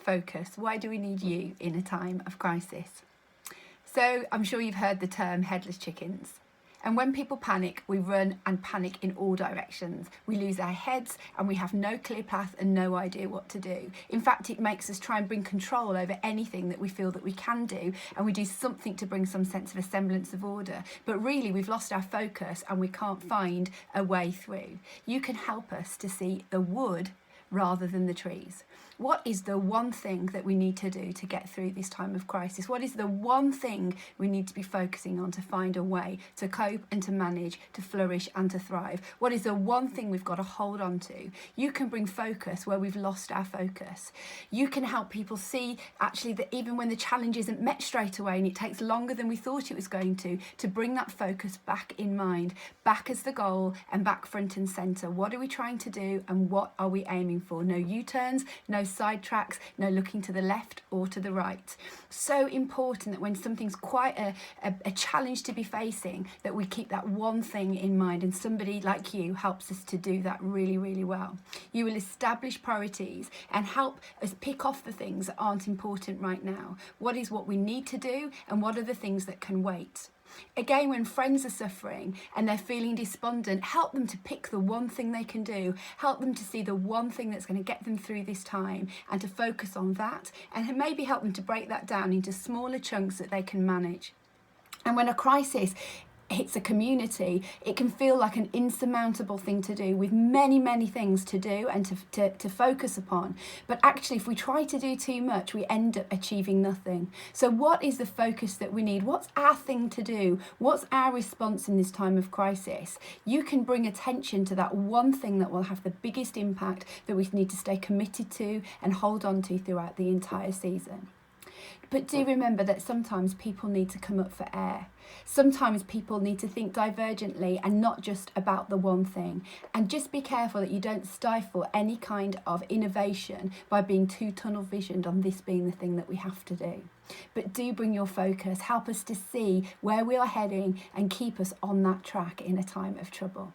focus. Why do we need you in a time of crisis? So I'm sure you've heard the term headless chickens. And when people panic, we run and panic in all directions. We lose our heads and we have no clear path and no idea what to do. In fact, it makes us try and bring control over anything that we feel that we can do, and we do something to bring some sense of a semblance of order. But really, we've lost our focus and we can't find a way through. You can help us to see the wood rather than the trees. What is the one thing that we need to do to get through this time of crisis? What is the one thing we need to be focusing on to find a way to cope and to manage, to flourish and to thrive? What is the one thing we've got to hold on to? You can bring focus where we've lost our focus. You can help people see actually that even when the challenge isn't met straight away and it takes longer than we thought it was going to bring that focus back in mind, back as the goal and back front and centre. What are we trying to do and what are we aiming for? No U-turns, no side tracks, no looking to the left or to the right. So important that when something's quite a challenge to be facing, that we keep that one thing in mind, and somebody like you helps us to do that really, really well. You will establish priorities and help us pick off the things that aren't important right now. What is what we need to do and what are the things that can wait? Again, when friends are suffering and they're feeling despondent, help them to pick the one thing they can do. Help them to see the one thing that's going to get them through this time and to focus on that, and maybe help them to break that down into smaller chunks that they can manage. And when a crisis hits a community, it can feel like an insurmountable thing to do, with many, many things to do and to focus upon. But actually, if we try to do too much, we end up achieving nothing. So what is the focus that we need? What's our thing to do? What's our response in this time of crisis? You can bring attention to that one thing that will have the biggest impact, that we need to stay committed to and hold on to throughout the entire season. But do remember that sometimes people need to come up for air. Sometimes people need to think divergently and not just about the one thing. And just be careful that you don't stifle any kind of innovation by being too tunnel visioned on this being the thing that we have to do. But do bring your focus, help us to see where we are heading and keep us on that track in a time of trouble.